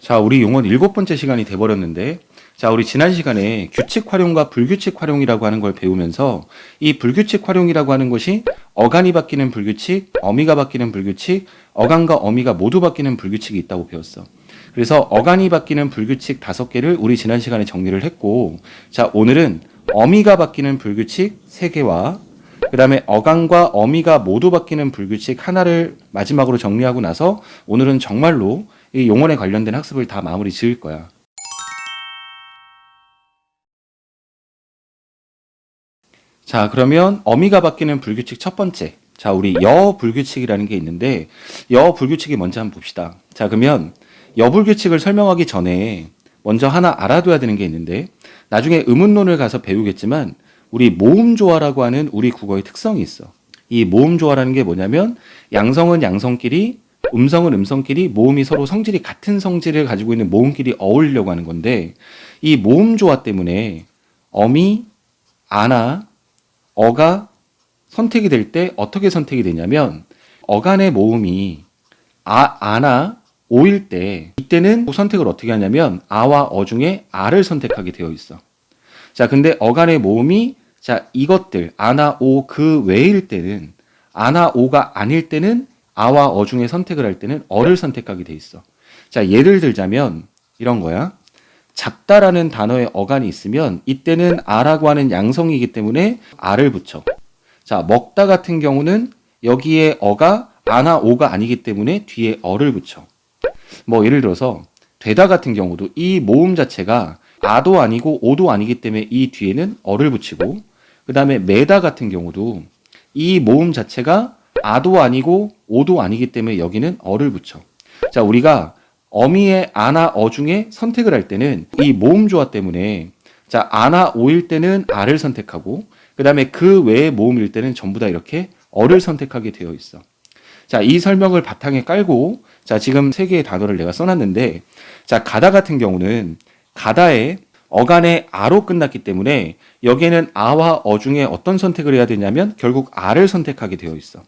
자, 우리 용어는 7번째 시간이 돼버렸는데, 자, 우리 지난 시간에 규칙 활용과 불규칙 활용이라고 하는 걸 배우면서 이 불규칙 활용이라고 하는 것이 어간이 바뀌는 불규칙, 어미가 바뀌는 불규칙, 어간과 어미가 모두 바뀌는 불규칙이 있다고 배웠어. 그래서 어간이 바뀌는 불규칙 5개를 우리 지난 시간에 정리를 했고, 자, 오늘은 어미가 바뀌는 불규칙 3개와 그 다음에 어간과 어미가 모두 바뀌는 불규칙 하나를 마지막으로 정리하고 나서 오늘은 정말로 이 용언에 관련된 학습을 다 마무리 지을 거야. 자, 그러면 어미가 바뀌는 불규칙 첫 번째. 자, 우리 여 불규칙이라는 게 있는데 여 불규칙이 뭔지 한번 봅시다. 자, 그러면 여 불규칙을 설명하기 전에 먼저 하나 알아둬야 되는 게 있는데 나중에 의문론을 가서 배우겠지만 우리 모음조화라고 하는 우리 국어의 특성이 있어. 이 모음조화라는 게 뭐냐면 양성은 양성끼리 음성은 음성끼리 모음이 서로 성질이 같은 성질을 가지고 있는 모음끼리 어울리려고 하는 건데 이 모음조화 때문에 어미, 아나, 어가 선택이 될 때 어떻게 선택이 되냐면 어간의 모음이 아나, 오일 때 이때는 선택을 어떻게 하냐면 아와 어 중에 아를 선택하게 되어 있어. 자, 근데 어간의 모음이 자, 이것들 아나, 오 그 외일 때는 아나, 오가 아닐 때는 아와 어 중에 선택을 할 때는 어를 선택하게 돼 있어. 자, 예를 들자면 이런 거야. 잡다라는 단어에 어간이 있으면 이때는 아라고 하는 양성이기 때문에 아를 붙여. 자, 먹다 같은 경우는 여기에 어가 아나, 오가 아니기 때문에 뒤에 어를 붙여. 뭐 예를 들어서 되다 같은 경우도 이 모음 자체가 아도 아니고 오도 아니기 때문에 이 뒤에는 어를 붙이고 그 다음에 매다 같은 경우도 이 모음 자체가 아도 아니고 오도 아니기 때문에 여기는 어를 붙여. 자, 우리가 어미의 아나 어 중에 선택을 할 때는 이 모음 조화 때문에 자, 아나 오일 때는 아를 선택하고 그 다음에 그 외의 모음일 때는 전부 다 이렇게 어를 선택하게 되어 있어. 자, 이 설명을 바탕에 깔고 자, 지금 3개의 단어를 내가 써놨는데 자, 가다 같은 경우는 가다에 어간의 아로 끝났기 때문에 여기에는 아와 어 중에 어떤 선택을 해야 되냐면 결국 아를 선택하게 되어 있어.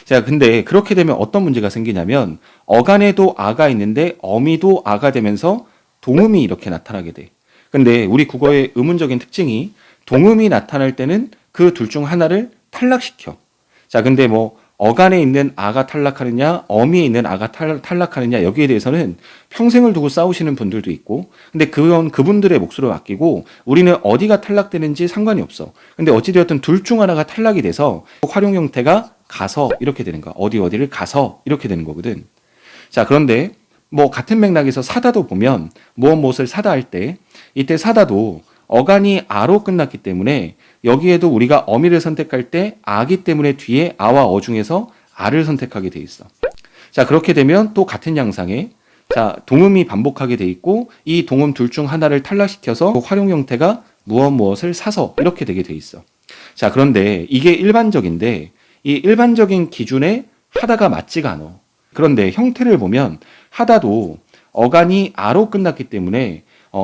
자, 근데 그렇게 되면 어떤 문제가 생기냐면 어간에도 아가 있는데 어미도 아가 되면서 동음이 이렇게 나타나게 돼. 근데 우리 국어의 의문적인 특징이 동음이 나타날 때는 그 둘 중 하나를 탈락시켜. 자, 근데 뭐 어간에 있는 아가 탈락하느냐, 어미에 있는 아가 탈락하느냐 여기에 대해서는 평생을 두고 싸우시는 분들도 있고, 근데 그건 그분들의 몫으로 맡기고 우리는 어디가 탈락되는지 상관이 없어. 근데 어찌되었든 둘 중 하나가 탈락이 돼서 활용 형태가 가서 이렇게 되는 거야. 어디를 가서 이렇게 되는 거거든. 자, 그런데 뭐 같은 맥락에서 사다도 보면 무엇을 사다 할 때 이때 사다도 어간이 아로 끝났기 때문에 여기에도 우리가 어미를 선택할 때 아기 때문에 뒤에 아와 어 중에서 아를 선택하게 돼 있어. 자, 그렇게 되면 또 같은 양상에 자, 동음이 반복하게 돼 있고 이 동음 둘 중 하나를 탈락시켜서 그 활용 형태가 무엇을 사서 이렇게 되게 돼 있어. 자, 그런데 이게 일반적인데 이 일반적인 기준에 하다가 맞지가 않아. 그런데 형태를 보면 하다도 어간이 아로 끝났기 때문에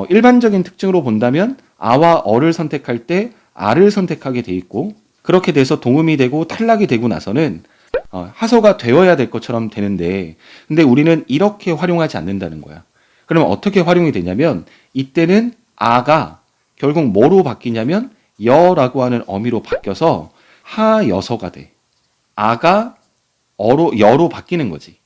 일반적인 특징으로 본다면 아와 어를 선택할 때 아를 선택하게 돼 있고 그렇게 돼서 동음이 되고 탈락이 되고 나서는 하서가 되어야 될 것처럼 되는데 근데 우리는 이렇게 활용하지 않는다는 거야. 그러면 어떻게 활용이 되냐면 이때는 아가 결국 뭐로 바뀌냐면 여라고 하는 어미로 바뀌어서 하여서가 돼. 아가 여로 바뀌는 거지.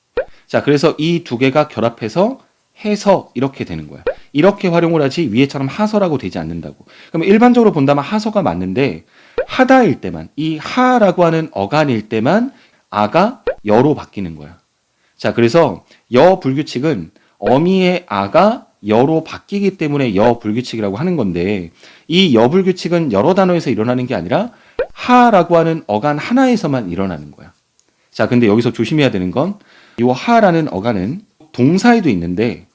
자, 그래서 이 두 개가 결합해서 해서 이렇게 되는 거야. 이렇게 활용을 하지 위에처럼 하서라고 되지 않는다고. 그러면 일반적으로 본다면 하서가 맞는데 하다일 때만 이 하라고 하는 어간일 때만 아가 여로 바뀌는 거야. 자, 그래서 여 불규칙은 어미의 아가 여로 바뀌기 때문에 여 불규칙이라고 하는 건데 이 여 불규칙은 여러 단어에서 일어나는 게 아니라 하라고 하는 어간 하나에서만 일어나는 거야. 자, 근데 여기서 조심해야 되는 건 이 하라는 어간은 동사에도 있는데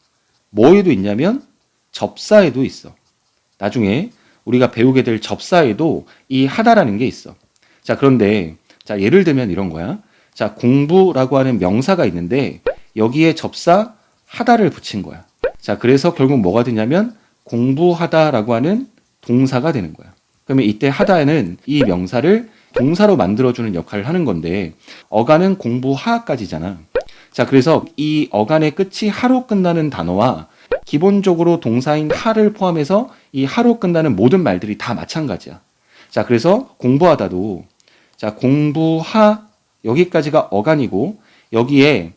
뭐에도 있냐면 접사에도 있어. 나중에 우리가 배우게 될 접사에도 이 하다라는 게 있어. 자, 그런데 자, 예를 들면 이런 거야. 자, 공부라고 하는 명사가 있는데 여기에 접사 하다를 붙인 거야. 자, 그래서 결국 뭐가 되냐면 공부하다라고 하는 동사가 되는 거야. 그러면 이때 하다에는 이 명사를 동사로 만들어주는 역할을 하는 건데 어간은 공부하까지잖아. 자, 그래서 이 어간의 끝이 하로 끝나는 단어와 기본적으로 동사인 하를 포함해서 이 하로 끝나는 모든 말들이 다 마찬가지야. 자, 그래서 공부하다도 자, 공부하 여기까지가 어간이고 여기에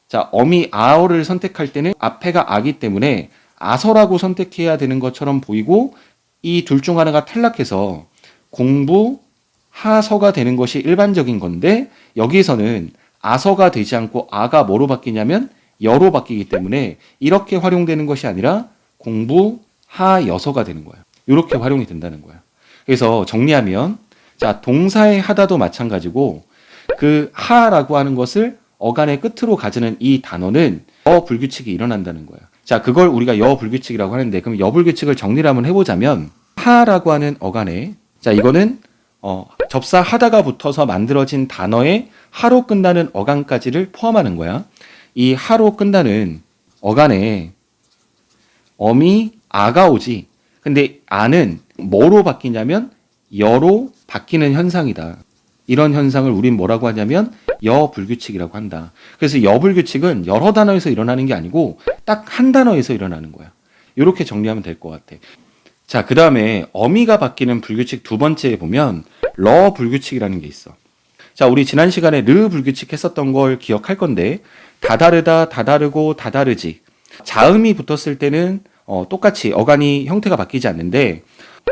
자, 어미 아어를 선택할 때는 앞에가 아기 때문에 아서라고 선택해야 되는 것처럼 보이고 이 둘 중 하나가 탈락해서 공부하서가 되는 것이 일반적인 건데 여기에서는 아서가 되지 않고 아가 뭐로 바뀌냐면 여로 바뀌기 때문에 이렇게 활용되는 것이 아니라 공부하여서가 되는 거예요. 이렇게 활용이 된다는 거예요. 그래서 정리하면 자, 동사의 하다도 마찬가지고 그 하라고 하는 것을 어간의 끝으로 가지는 이 단어는 여불규칙이 일어난다는 거예요. 자, 그걸 우리가 여불규칙이라고 하는데 그럼 여불규칙을 정리를 한번 해보자면 하라고 하는 어간에 자, 이거는 접사 하다가 붙어서 만들어진 단어의 하로 끝나는 어간까지를 포함하는 거야. 이 하로 끝나는 어간에 어미 아가 오지. 근데 아는 뭐로 바뀌냐면 여로 바뀌는 현상이다. 이런 현상을 우린 뭐라고 하냐면 여불규칙이라고 한다. 그래서 여불규칙은 여러 단어에서 일어나는 게 아니고 딱 한 단어에서 일어나는 거야. 이렇게 정리하면 될 것 같아. 자, 그 다음에 어미가 바뀌는 불규칙 두 번째에 보면 러 불규칙이라는 게 있어. 자, 우리 지난 시간에 르 불규칙 했었던 걸 기억할 건데 다다르다, 다다르고, 다다르지. 자음이 붙었을 때는 똑같이 어간이 형태가 바뀌지 않는데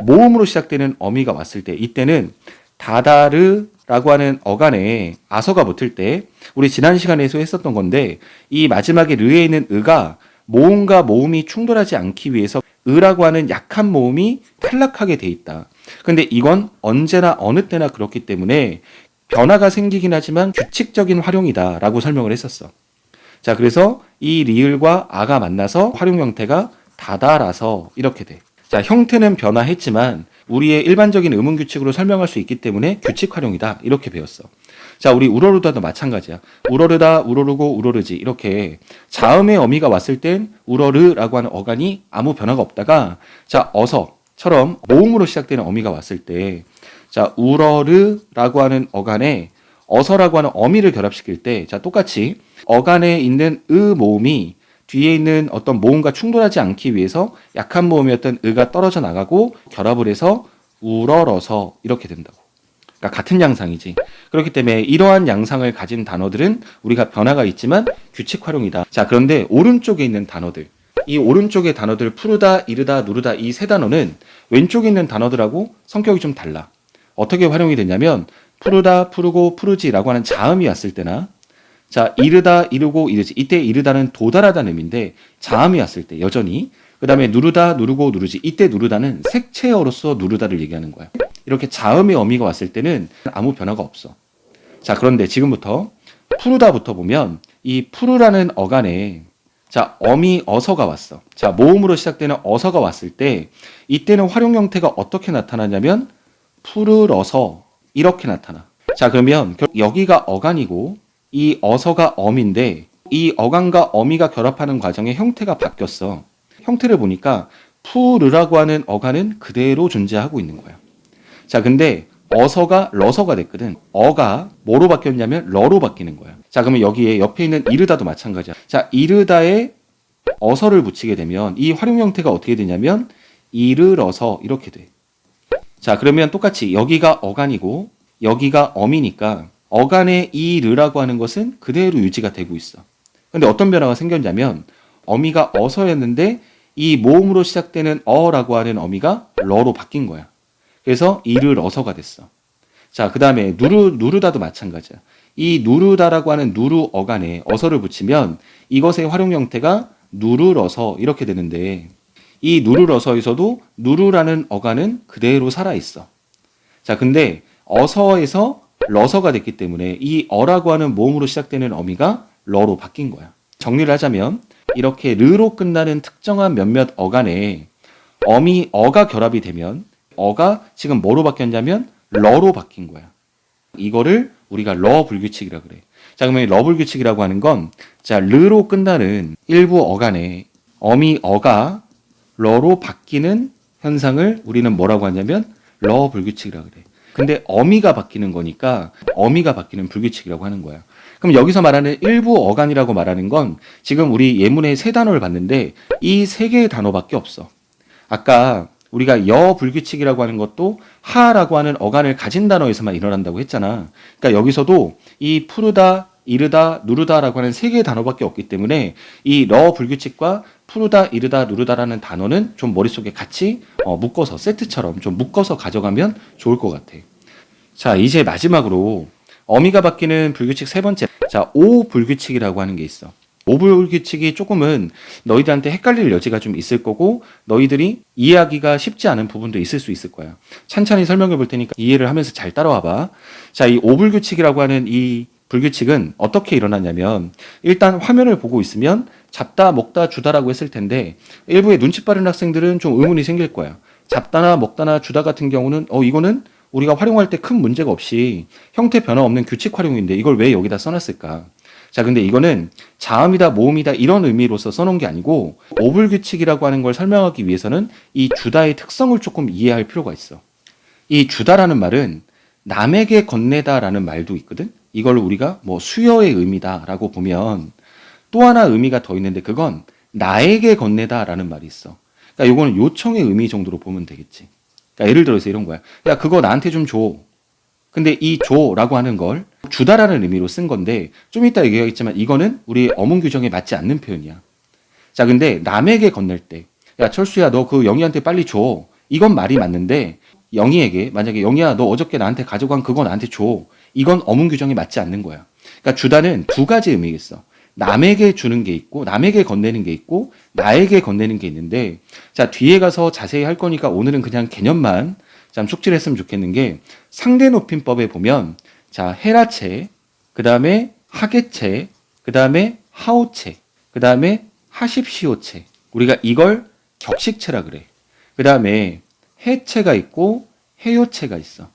모음으로 시작되는 어미가 왔을 때 이때는 다다르라고 하는 어간에 아서가 붙을 때 우리 지난 시간에서 했었던 건데 이 마지막에 르에 있는 으가 모음과 모음이 충돌하지 않기 위해서 으라고 하는 약한 모음이 탈락하게 돼 있다. 근데 이건 언제나 어느 때나 그렇기 때문에 변화가 생기긴 하지만 규칙적인 활용이다 라고 설명을 했었어. 자, 그래서 이 리을과 아가 만나서 활용 형태가 다다라서 이렇게 돼. 자, 형태는 변화했지만 우리의 일반적인 음운 규칙으로 설명할 수 있기 때문에 규칙 활용이다 이렇게 배웠어. 자, 우리 우러르다도 마찬가지야. 우러르다, 우러르고, 우러르지 이렇게 자음의 어미가 왔을 땐 우러르라고 하는 어간이 아무 변화가 없다가 자, 어서처럼 모음으로 시작되는 어미가 왔을 때 자, 우러르라고 하는 어간에 어서라고 하는 어미를 결합시킬 때 자, 똑같이 어간에 있는 으 모음이 뒤에 있는 어떤 모음과 충돌하지 않기 위해서 약한 모음이었던 으가 떨어져 나가고 결합을 해서 우러러서 이렇게 된다고. 그러니까 같은 양상이지. 그렇기 때문에 이러한 양상을 가진 단어들은 우리가 변화가 있지만 규칙 활용이다. 자, 그런데 오른쪽에 있는 단어들. 이 오른쪽의 단어들 푸르다, 이르다, 누르다 이 세 단어는 왼쪽에 있는 단어들하고 성격이 좀 달라. 어떻게 활용이 되냐면 푸르다, 푸르고, 푸르지라고 하는 자음이 왔을 때나 자, 이르다, 이르고, 이르지. 이때 이르다는 도달하다는 의미인데 자음이 왔을 때 여전히 그 다음에 누르다, 누르고, 누르지. 이때 누르다는 색채어로서 누르다를 얘기하는 거야. 이렇게 자음의 어미가 왔을 때는 아무 변화가 없어. 자, 그런데 지금부터 푸르다부터 보면 이 푸르라는 어간에 자, 어미 어서가 왔어. 자, 모음으로 시작되는 어서가 왔을 때 이때는 활용 형태가 어떻게 나타나냐면 푸르러서 이렇게 나타나. 자, 그러면 여기가 어간이고 이 어서가 어미인데 이 어간과 어미가 결합하는 과정에 형태가 바뀌었어. 형태를 보니까 푸르라고 하는 어간은 그대로 존재하고 있는 거야. 자, 근데 어서가 러서가 됐거든. 어가 뭐로 바뀌었냐면 러로 바뀌는 거야. 자, 그러면 여기에 옆에 있는 이르다도 마찬가지야. 자, 이르다에 어서를 붙이게 되면 이 활용 형태가 어떻게 되냐면 이르러서 이렇게 돼. 자, 그러면 똑같이 여기가 어간이고 여기가 어미니까 어간의 이르라고 하는 것은 그대로 유지가 되고 있어. 근데 어떤 변화가 생겼냐면 어미가 어서였는데 이 모음으로 시작되는 어라고 하는 어미가 러로 바뀐 거야. 그래서 이르러서가 됐어. 자, 그 다음에 누르다도 마찬가지야. 이 누르다라고 하는 누르 어간에 어서를 붙이면 이것의 활용 형태가 누르러서 이렇게 되는데 이 누르러서에서도 누르라는 어간은 그대로 살아있어. 자, 근데 어서에서 러서가 됐기 때문에 이 어라고 하는 모음으로 시작되는 어미가 러로 바뀐 거야. 정리를 하자면 이렇게 르로 끝나는 특정한 몇몇 어간에 어미 어가 결합이 되면 어가 지금 뭐로 바뀌었냐면 러로 바뀐 거야. 이거를 우리가 러 불규칙이라 그래. 자, 그러면 러 불규칙이라고 하는 건 자, 르로 끝나는 일부 어간에 어미 어가 러로 바뀌는 현상을 우리는 뭐라고 하냐면 러 불규칙이라 그래. 근데 어미가 바뀌는 거니까 어미가 바뀌는 불규칙이라고 하는 거야. 그럼 여기서 말하는 일부 어간이라고 말하는 건 지금 우리 예문의 세 단어를 봤는데 이 세 개의 단어밖에 없어. 아까 우리가 여불규칙이라고 하는 것도 하라고 하는 어간을 가진 단어에서만 일어난다고 했잖아. 그러니까 여기서도 이 푸르다, 이르다, 누르다라고 하는 세 개의 단어밖에 없기 때문에 이 불규칙과 푸르다, 이르다, 누르다라는 단어는 좀 머릿속에 같이 묶어서 세트처럼 좀 묶어서 가져가면 좋을 것 같아. 자, 이제 마지막으로 어미가 바뀌는 불규칙 세 번째. 자, 오불규칙이라고 하는 게 있어. 오불규칙이 조금은 너희들한테 헷갈릴 여지가 좀 있을 거고 너희들이 이해하기가 쉽지 않은 부분도 있을 수 있을 거야. 찬찬히 설명해 볼 테니까 이해를 하면서 잘 따라와 봐. 자, 이 오불규칙이라고 하는 이 불규칙은 어떻게 일어나냐면 일단 화면을 보고 있으면 잡다, 먹다, 주다라고 했을 텐데 일부의 눈치 빠른 학생들은 좀 의문이 생길 거야. 잡다나 먹다나 주다 같은 경우는 이거는 우리가 활용할 때 큰 문제가 없이 형태 변화 없는 규칙 활용인데 이걸 왜 여기다 써놨을까? 자, 근데 이거는 자음이다, 모음이다 이런 의미로서 써놓은 게 아니고 오불규칙이라고 하는 걸 설명하기 위해서는 이 주다의 특성을 조금 이해할 필요가 있어. 이 주다라는 말은 남에게 건네다라는 말도 있거든. 이걸 우리가 뭐 수여의 의미다라고 보면 또 하나 의미가 더 있는데 그건 나에게 건네다라는 말이 있어. 그러니까 이거는 요청의 의미 정도로 보면 되겠지. 그러니까 예를 들어서 이런 거야. 야, 그거 나한테 좀 줘. 근데 이 줘라고 하는 걸 주다라는 의미로 쓴 건데 좀 이따 얘기하겠지만 이거는 우리 어문 규정에 맞지 않는 표현이야. 자, 근데 남에게 건넬 때 야, 철수야, 너 그 영희한테 빨리 줘. 이건 말이 맞는데 영희에게 만약에 영희야, 너 어저께 나한테 가져간 그거 나한테 줘. 이건 어문 규정에 맞지 않는 거야. 그러니까 주다는 두 가지 의미겠어. 남에게 주는 게 있고 남에게 건네는 게 있고 나에게 건네는 게 있는데 자, 뒤에 가서 자세히 할 거니까 오늘은 그냥 개념만 좀 숙지했으면 좋겠는 게 상대 높임법에 보면 자, 해라체, 그 다음에 하계체, 그 다음에 하오체, 그 다음에 하십시오체. 우리가 이걸 격식체라 그래. 그 다음에 해체가 있고 해요체가 있어.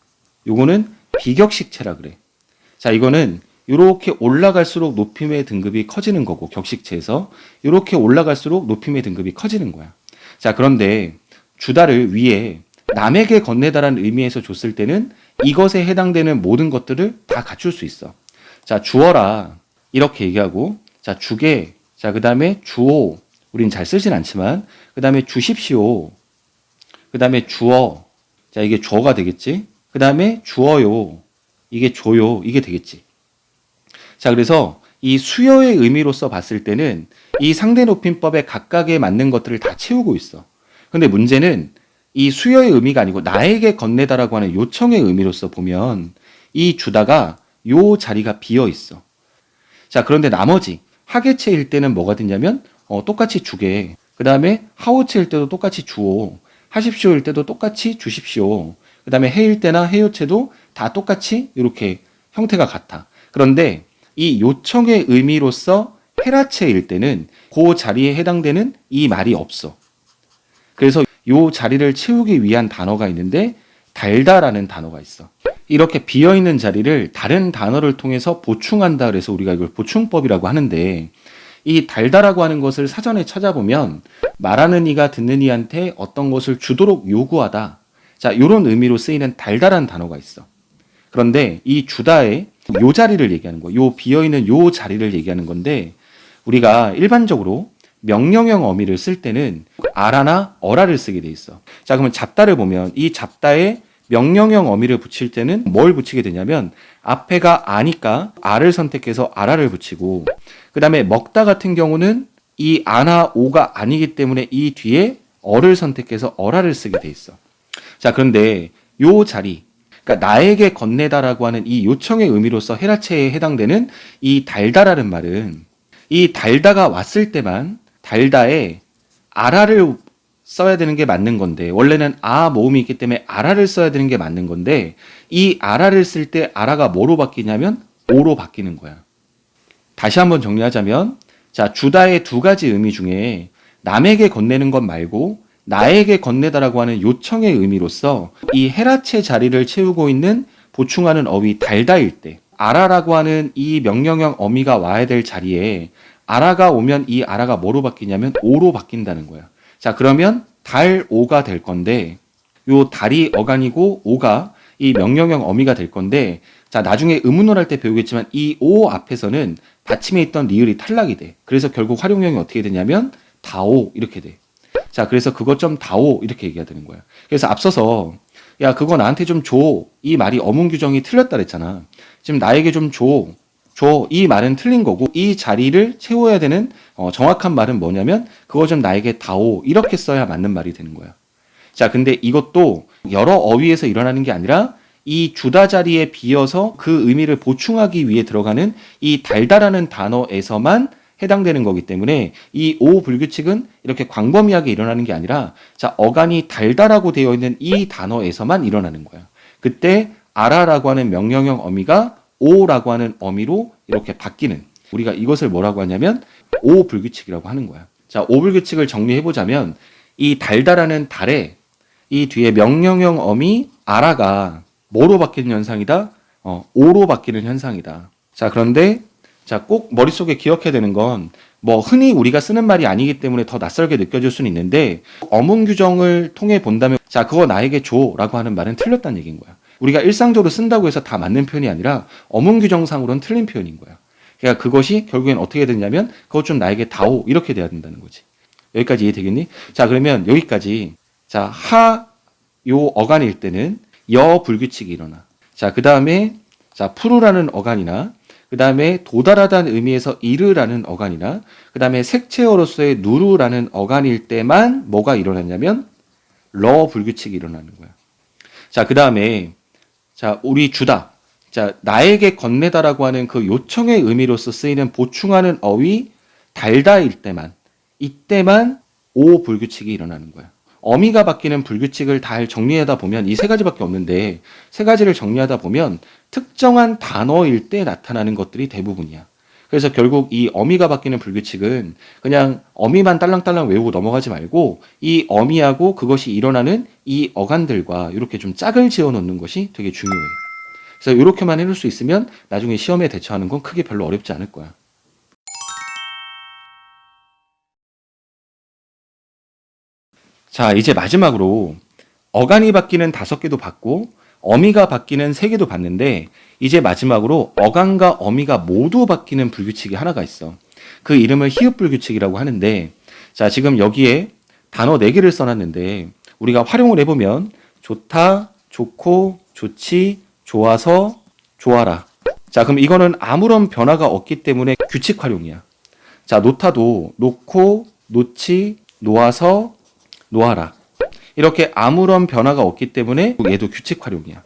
요거는 비격식체라 그래. 자, 이거는 이렇게 올라갈수록 높임의 등급이 커지는 거고 격식체에서 이렇게 올라갈수록 높임의 등급이 커지는 거야. 자, 그런데 주다를 위에 남에게 건네다라는 의미에서 줬을 때는 이것에 해당되는 모든 것들을 다 갖출 수 있어. 자, 주어라 이렇게 얘기하고 자, 주게, 자, 그 다음에 주오, 우린 잘 쓰진 않지만 그 다음에 주십시오, 그 다음에 주어, 자, 이게 주어가 되겠지. 그 다음에 주어요, 이게 줘요, 이게 되겠지. 자, 그래서 이 수여의 의미로서 봤을 때는 이 상대 높임법에 각각에 맞는 것들을 다 채우고 있어. 근데 문제는 이 수여의 의미가 아니고 나에게 건네다라고 하는 요청의 의미로서 보면 이 주다가 요 자리가 비어 있어. 자, 그런데 나머지 하계체일 때는 뭐가 되냐면 똑같이 주게, 그 다음에 하오체일 때도 똑같이 주오, 하십시오일 때도 똑같이 주십시오, 그 다음에 해일 때나 해요체도 다 똑같이 이렇게 형태가 같아. 그런데 이 요청의 의미로서 헤라체일 때는 그 자리에 해당되는 이 말이 없어. 그래서 요 자리를 채우기 위한 단어가 있는데 달다라는 단어가 있어. 이렇게 비어있는 자리를 다른 단어를 통해서 보충한다 그래서 우리가 이걸 보충법이라고 하는데 이 달다라고 하는 것을 사전에 찾아보면 말하는 이가 듣는 이한테 어떤 것을 주도록 요구하다. 자, 이런 의미로 쓰이는 달다라는 단어가 있어. 그런데 이 주다의 요 자리를 얘기하는 거, 요 비어있는 요 자리를 얘기하는 건데 우리가 일반적으로 명령형 어미를 쓸 때는 아라나 어라를 쓰게 돼 있어. 자, 그러면 잡다를 보면 이 잡다에 명령형 어미를 붙일 때는 뭘 붙이게 되냐면 앞에가 아니까 아를 선택해서 아라를 붙이고 그 다음에 먹다 같은 경우는 이 아나 오가 아니기 때문에 이 뒤에 어를 선택해서 어라를 쓰게 돼 있어. 자, 그런데 요 자리, 그러니까 나에게 건네다라고 하는 이 요청의 의미로서 헤라체에 해당되는 이 달다라는 말은 이 달다가 왔을 때만 달다에 아라를 써야 되는 게 맞는 건데 원래는 아 모음이 있기 때문에 아라를 써야 되는 게 맞는 건데 이 아라를 쓸 때 아라가 뭐로 바뀌냐면 오로 바뀌는 거야. 다시 한번 정리하자면 자, 주다의 두 가지 의미 중에 남에게 건네는 것 말고 나에게 건네다라고 하는 요청의 의미로서 이 헤라체 자리를 채우고 있는 보충하는 어휘 달다일 때 아라라고 하는 이 명령형 어미가 와야 될 자리에 아라가 오면 이 아라가 뭐로 바뀌냐면 오로 바뀐다는 거야. 자, 그러면 달오가 될 건데 요 달이 어간이고 오가 이 명령형 어미가 될 건데, 자, 나중에 의문어를 할 때 배우겠지만 이 오 앞에서는 받침에 있던 리을이 탈락이 돼. 그래서 결국 활용형이 어떻게 되냐면 다오 이렇게 돼. 자, 그래서 그것 좀 다오 이렇게 얘기가 되는 거야. 그래서 앞서서 야, 그거 나한테 좀 줘. 이 말이 어문 규정이 틀렸다 그랬잖아. 지금 나에게 좀 줘. 이 말은 틀린 거고 이 자리를 채워야 되는 정확한 말은 뭐냐면 그거 좀 나에게 다오 이렇게 써야 맞는 말이 되는 거야. 자, 근데 이것도 여러 어휘에서 일어나는 게 아니라 이 주다 자리에 비어서 그 의미를 보충하기 위해 들어가는 이 달다라는 단어에서만 해당되는 거기 때문에 이 오 불규칙은 이렇게 광범위하게 일어나는 게 아니라 자, 어간이 달다라고 되어 있는 이 단어에서만 일어나는 거야. 그때 아라라고 하는 명령형 어미가 오라고 하는 어미로 이렇게 바뀌는, 우리가 이것을 뭐라고 하냐면 오 불규칙이라고 하는 거야. 자, 오 불규칙을 정리해 보자면 이 달다라는 달에 이 뒤에 명령형 어미 아라가 뭐로 바뀌는 현상이다? 오로 바뀌는 현상이다. 자, 그런데 자, 꼭 머릿속에 기억해야 되는 건 뭐 흔히 우리가 쓰는 말이 아니기 때문에 더 낯설게 느껴질 수는 있는데 어문 규정을 통해 본다면 자, 그거 나에게 줘라고 하는 말은 틀렸다는 얘기인 거야. 우리가 일상적으로 쓴다고 해서 다 맞는 표현이 아니라 어문 규정상으로는 틀린 표현인 거야. 그러니까 그것이 결국엔 어떻게 되냐면 그것 좀 나에게 다오 이렇게 돼야 된다는 거지. 여기까지 이해되겠니? 자, 그러면 여기까지 자, 요 어간일 때는 여 불규칙이 일어나. 자, 그 다음에 자, 푸르라는 어간이나 그 다음에 도달하다는 의미에서 이르라는 어간이나 그 다음에 색채어로서의 누르라는 어간일 때만 뭐가 일어났냐면 러 불규칙이 일어나는 거야. 자, 그 다음에 자, 우리 주다. 자, 나에게 건네다라고 하는 그 요청의 의미로서 쓰이는 보충하는 어휘 달다일 때만 이때만 오 불규칙이 일어나는 거야. 어미가 바뀌는 불규칙을 다 정리하다 보면 이 세 가지밖에 없는데 세 가지를 정리하다 보면 특정한 단어일 때 나타나는 것들이 대부분이야. 그래서 결국 이 어미가 바뀌는 불규칙은 그냥 어미만 딸랑딸랑 외우고 넘어가지 말고 이 어미하고 그것이 일어나는 이 어간들과 이렇게 좀 짝을 지어 놓는 것이 되게 중요해. 그래서 이렇게만 해놓을 수 있으면 나중에 시험에 대처하는 건 크게 별로 어렵지 않을 거야. 자, 이제 마지막으로 어간이 바뀌는 5개도 봤고 어미가 바뀌는 3개도 봤는데 이제 마지막으로 어간과 어미가 모두 바뀌는 불규칙이 하나가 있어. 그 이름을 히읗 불규칙이라고 하는데 자, 지금 여기에 단어 4개를 써놨는데 우리가 활용을 해보면 좋다, 좋고, 좋지, 좋아서, 좋아라. 자, 그럼 이거는 아무런 변화가 없기 때문에 규칙 활용이야. 자, 놓다도 놓고, 놓지, 놓아서, 놓아라. 이렇게 아무런 변화가 없기 때문에 얘도 규칙 활용이야.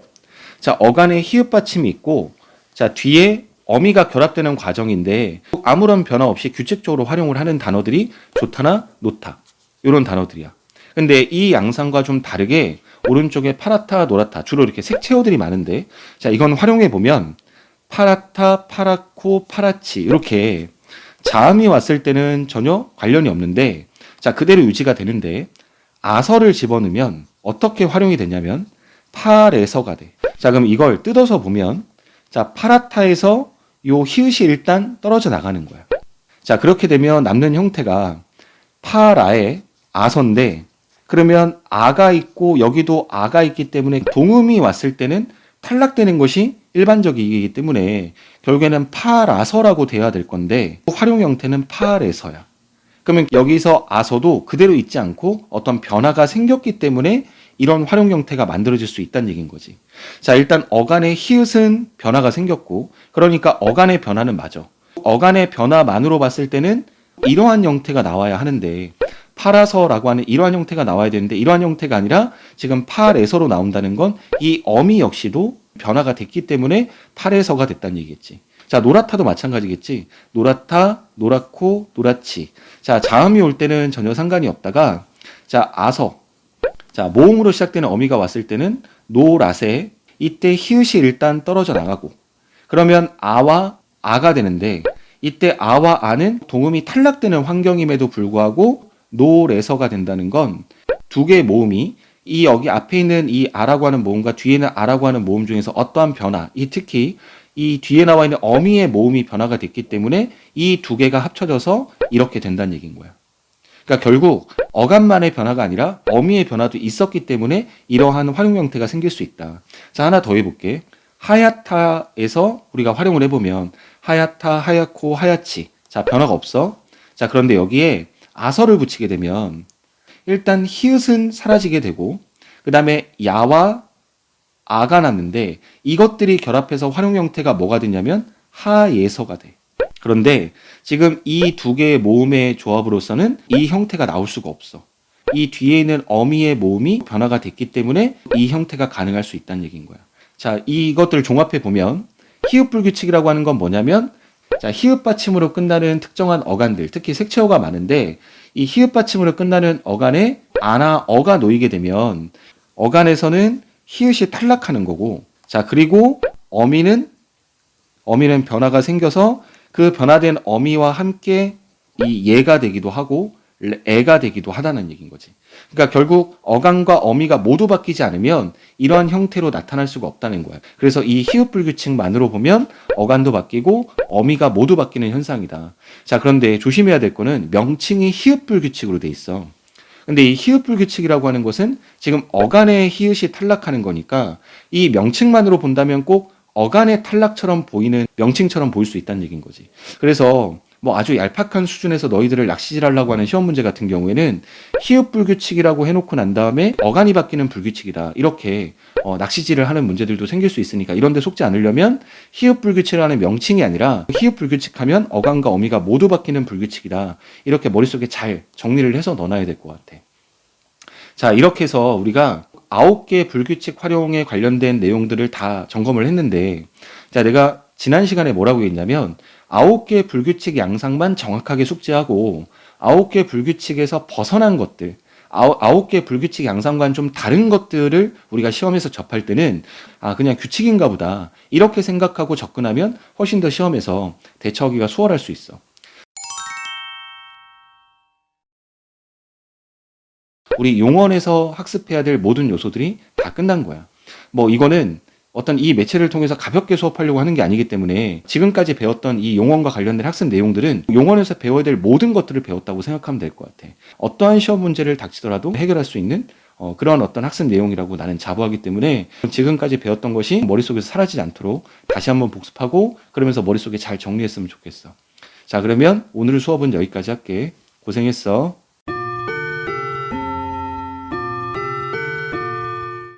자, 어간에 히읗 받침이 있고 자, 뒤에 어미가 결합되는 과정인데 아무런 변화 없이 규칙적으로 활용을 하는 단어들이 좋다나 놓다 이런 단어들이야. 근데 이 양상과 좀 다르게 오른쪽에 파랗다, 노랗다 주로 이렇게 색채어들이 많은데 자, 이건 활용해 보면 파랗다, 파랗고, 파랗지 이렇게 자음이 왔을 때는 전혀 관련이 없는데 자, 그대로 유지가 되는데 아서를 집어넣으면 어떻게 활용이 되냐면 파래서가 돼. 자, 그럼 이걸 뜯어서 보면 자, 파랗다에서 요 히읗이 일단 떨어져 나가는 거야. 자, 그렇게 되면 남는 형태가 파라의 아서인데 그러면 아가 있고 여기도 아가 있기 때문에 동음이 왔을 때는 탈락되는 것이 일반적이기 때문에 결국에는 파라서라고 돼야 될 건데 활용 형태는 파래서야. 그러면 여기서 아서도 그대로 있지 않고 어떤 변화가 생겼기 때문에 이런 활용 형태가 만들어질 수 있다는 얘기인 거지. 자, 일단 어간의 히읗은 변화가 생겼고 그러니까 어간의 변화는 맞아. 어간의 변화만으로 봤을 때는 이러한 형태가 나와야 하는데 파라서라고 하는 이러한 형태가 나와야 되는데 이러한 형태가 아니라 지금 파래서로 나온다는 건 이 어미 역시도 변화가 됐기 때문에 파래서가 됐다는 얘기겠지. 자, 노랗다도 마찬가지겠지. 노랗다, 노랗고, 노랗지. 자, 자음이 올 때는 전혀 상관이 없다가 자, 아서. 자, 모음으로 시작되는 어미가 왔을 때는 노라세. 이때 히읗이 일단 떨어져 나가고 그러면 아와 아가 되는데 이때 아와 아는 동음이 탈락되는 환경임에도 불구하고 노래서가 된다는 건 두 개의 모음이 이 여기 앞에 있는 이 아라고 하는 모음과 뒤에 있는 아라고 하는 모음 중에서 어떠한 변화, 이 특히 이 뒤에 나와 있는 어미의 모음이 변화가 됐기 때문에 이 두 개가 합쳐져서 이렇게 된다는 얘기인 거야. 그러니까 결국 어감만의 변화가 아니라 어미의 변화도 있었기 때문에 이러한 활용 형태가 생길 수 있다. 자, 하나 더 해볼게. 하야타에서 우리가 활용을 해보면 하야타, 하야코, 하야치. 자, 변화가 없어. 자, 그런데 여기에 아서를 붙이게 되면 일단 히읗은 사라지게 되고 그 다음에 야와 아가 났는데 이것들이 결합해서 활용 형태가 뭐가 되냐면 하예서가 돼. 그런데 지금 이 두 개의 모음의 조합으로서는 이 형태가 나올 수가 없어. 이 뒤에 있는 어미의 모음이 변화가 됐기 때문에 이 형태가 가능할 수 있다는 얘기인 거야. 자, 이것들을 종합해 보면 히읗 불규칙이라고 하는 건 뭐냐면 자, 히읗 받침으로 끝나는 특정한 어간들, 특히 색채어가 많은데 이 히읗 받침으로 끝나는 어간에 아나 어가 놓이게 되면 어간에서는 히읗이 탈락하는 거고 자, 그리고 어미는 변화가 생겨서 그 변화된 어미와 함께 이 예가 되기도 하고 애가 되기도 하다는 얘기인 거지. 그러니까 결국 어간과 어미가 모두 바뀌지 않으면 이러한 형태로 나타날 수가 없다는 거야. 그래서 이 히읗 불규칙만으로 보면 어간도 바뀌고 어미가 모두 바뀌는 현상이다. 자, 그런데 조심해야 될 거는 명칭이 히읗 불규칙으로 돼 있어. 근데 이 히읗 불규칙이라고 하는 것은 지금 어간의 히읗이 탈락하는 거니까 이 명칭만으로 본다면 꼭 어간의 탈락처럼 보이는 명칭처럼 보일 수 있다는 얘기인 거지. 그래서 뭐 아주 얄팍한 수준에서 너희들을 낚시질하려고 하는 시험 문제 같은 경우에는 히읗 불규칙이라고 해놓고 난 다음에 어간이 바뀌는 불규칙이다. 이렇게 낚시질을 하는 문제들도 생길 수 있으니까 이런 데 속지 않으려면 히읗 불규칙이라는 명칭이 아니라 히읗 불규칙하면 어간과 어미가 모두 바뀌는 불규칙이다. 이렇게 머릿속에 잘 정리를 해서 넣어놔야 될 것 같아. 자, 이렇게 해서 우리가 9개 불규칙 활용에 관련된 내용들을 다 점검을 했는데 자, 내가 지난 시간에 뭐라고 했냐면 9개 불규칙 양상만 정확하게 숙지하고 9개 불규칙에서 벗어난 것들 9개 불규칙 양상과는 좀 다른 것들을 우리가 시험에서 접할 때는 그냥 규칙인가 보다 이렇게 생각하고 접근하면 훨씬 더 시험에서 대처하기가 수월할 수 있어. 우리 용언에서 학습해야 될 모든 요소들이 다 끝난 거야. 뭐 이거는 어떤 이 매체를 통해서 가볍게 수업하려고 하는 게 아니기 때문에 지금까지 배웠던 이 용언과 관련된 학습 내용들은 용언에서 배워야 될 모든 것들을 배웠다고 생각하면 될 것 같아. 어떠한 시험 문제를 닥치더라도 해결할 수 있는 그런 어떤 학습 내용이라고 나는 자부하기 때문에 지금까지 배웠던 것이 머릿속에서 사라지지 않도록 다시 한번 복습하고 그러면서 머릿속에 잘 정리했으면 좋겠어. 자, 그러면 오늘 수업은 여기까지 할게. 고생했어.